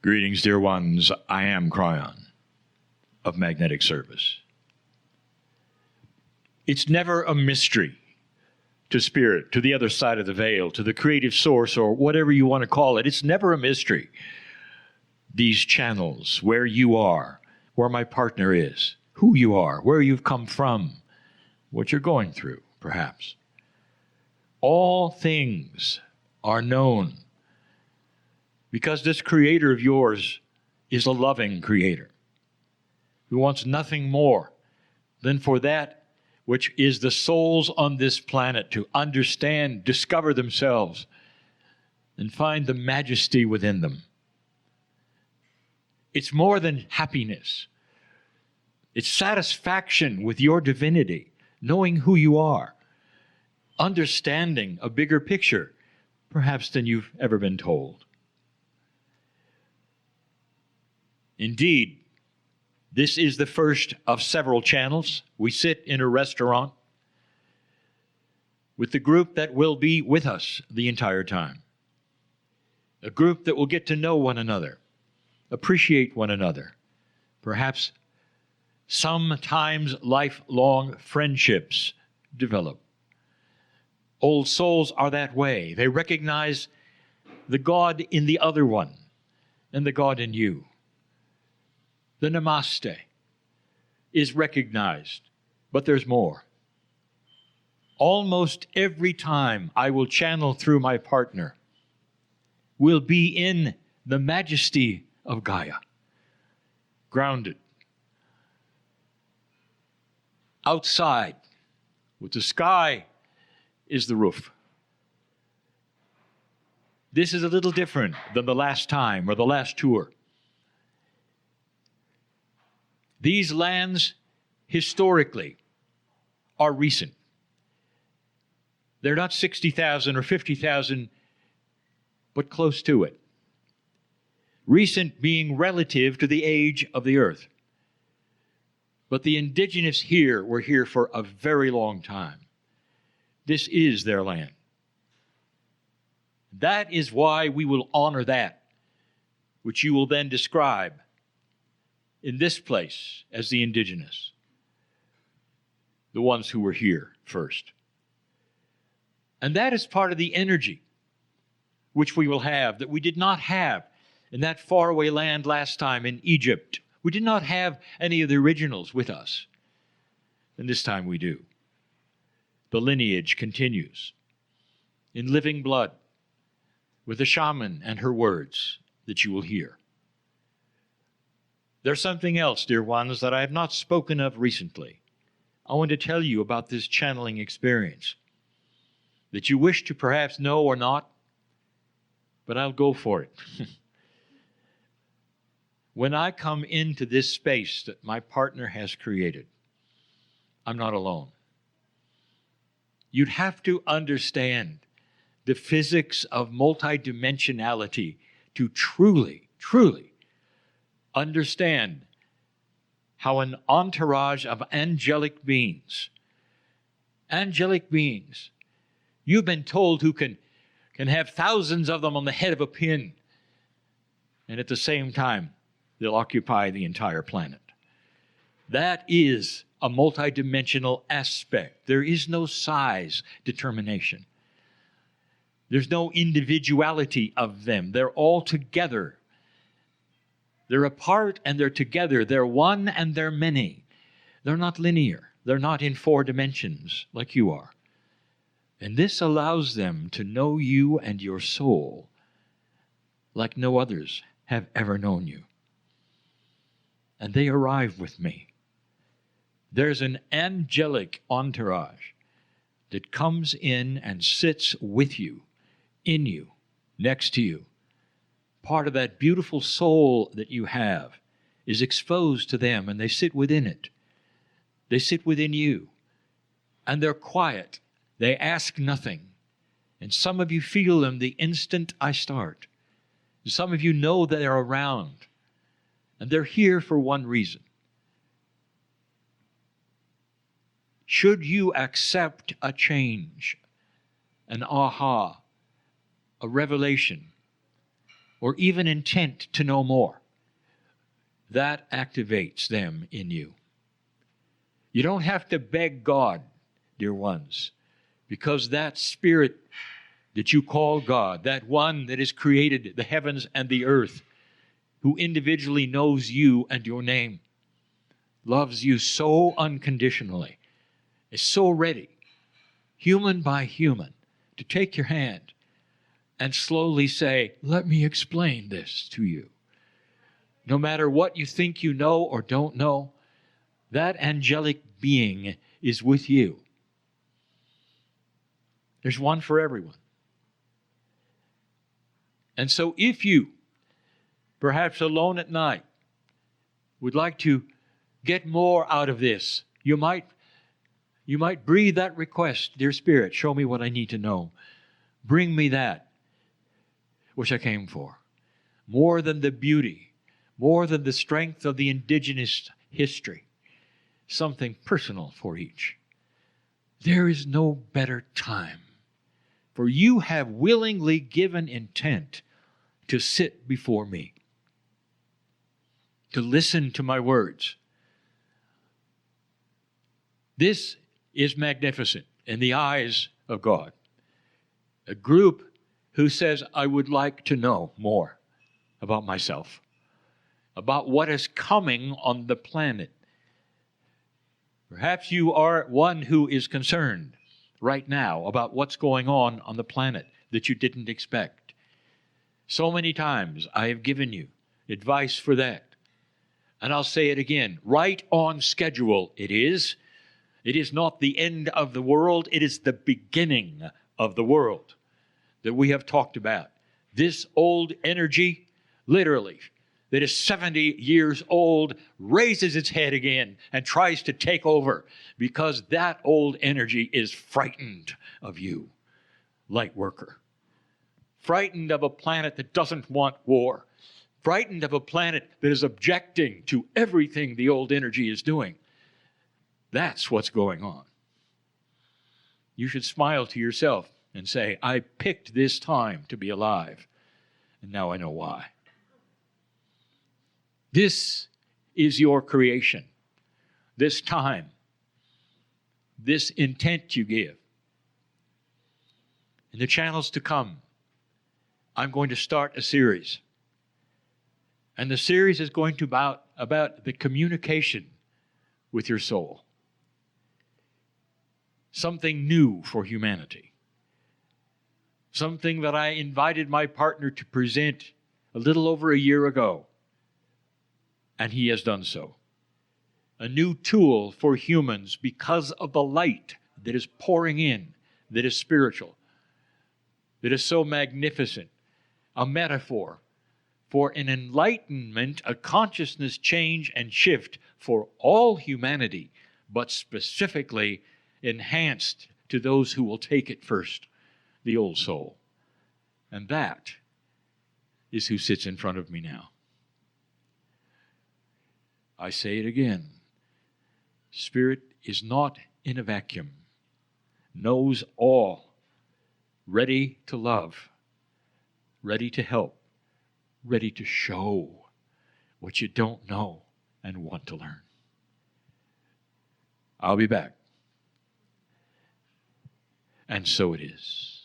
Greetings, dear ones. I am Kryon of Magnetic Service. It's never a mystery to spirit, to the other side of the veil, to the creative source, or whatever you want to call it. It's never a mystery. These channels, where you are, where my partner is, who you are, where you've come from, what you're going through, perhaps. All things are known because this creator of yours is a loving creator who wants nothing more than for that which is the souls on this planet to understand, discover themselves, and find the majesty within them. It's more than happiness. It's satisfaction with your divinity, knowing who you are, understanding a bigger picture, perhaps than you've ever been told. Indeed, this is the first of several channels. We sit in a restaurant with the group that will be with us the entire time. A group that will get to know one another, appreciate one another, perhaps sometimes lifelong friendships develop. Old souls are that way. They recognize the God in the other one and the God in you. The namaste is recognized, but there's more. Almost every time I will channel through my partner will be in the majesty of Gaia, grounded, outside, with the sky is the roof. This is a little different than the last time or the last tour. These lands, historically, are recent. They're not 60,000 or 50,000, but close to it. Recent being relative to the age of the earth. But the indigenous here were here for a very long time. This is their land. That is why we will honor that, which you will then describe in this place as the indigenous, the ones who were here first. And that is part of the energy which we will have that we did not have in that faraway land last time in Egypt. We did not have any of the originals with us, and this time we do. The lineage continues in living blood with the shaman and her words that you will hear. There's something else, dear ones, that I have not spoken of recently. I want to tell you about this channeling experience that you wish to perhaps know or not, but I'll go for it. When I come into this space that my partner has created, I'm not alone. You'd have to understand the physics of multidimensionality to truly, truly understand how an entourage of angelic beings, you've been told who can have thousands of them on the head of a pin, and at the same time, they'll occupy the entire planet. That is a multidimensional aspect. There is no size determination. There's no individuality of them. They're all together. They're apart and they're together. They're one and they're many. They're not linear. They're not in 4 dimensions like you are. And this allows them to know you and your soul like no others have ever known you. And they arrive with me. There's an angelic entourage that comes in and sits with you, in you, next to you. Part of that beautiful soul that you have is exposed to them, and they sit within it. They sit within you, and they're quiet. They ask nothing. And some of you feel them the instant I start. Some of you know that they're around, and they're here for one reason. Should you accept a change, an aha, a revelation, or even intent to know more. That activates them in you. You don't have to beg God, dear ones, because that Spirit that you call God, that one that has created the heavens and the earth, who individually knows you and your name, loves you so unconditionally, is so ready, human by human, to take your hand and slowly say, let me explain this to you. No matter what you think you know or don't know, that angelic being is with you. There's one for everyone. And so if you, perhaps alone at night, would like to get more out of this, you might breathe that request, dear Spirit, show me what I need to know. Bring me that which I came for. More than the beauty, more than the strength of the indigenous history, something personal for each. There is no better time, for you have willingly given intent to sit before me, to listen to my words. This is magnificent in the eyes of God. A group who says, I would like to know more about myself, about what is coming on the planet. Perhaps you are one who is concerned right now about what's going on the planet that you didn't expect. So many times I have given you advice for that. And I'll say it again, right on schedule it is. It is not the end of the world, it is the beginning of the world that we have talked about. This old energy, literally, that is 70 years old, raises its head again and tries to take over because that old energy is frightened of you, light worker. Frightened of a planet that doesn't want war. Frightened of a planet that is objecting to everything the old energy is doing. That's what's going on. You should smile to yourself and say, I picked this time to be alive, and now I know why. This is your creation, this time, this intent you give. In the channels to come, I'm going to start a series. And the series is going to about the communication with your soul. Something new for humanity. Something that I invited my partner to present a little over a year ago. And he has done so. A new tool for humans because of the light that is pouring in, that is spiritual, that is so magnificent. A metaphor for an enlightenment, a consciousness change and shift for all humanity, but specifically enhanced to those who will take it first, the old soul. And that is who sits in front of me now. I say it again. Spirit is not in a vacuum, knows all, ready to love, ready to help, ready to show what you don't know and want to learn. I'll be back. And so it is.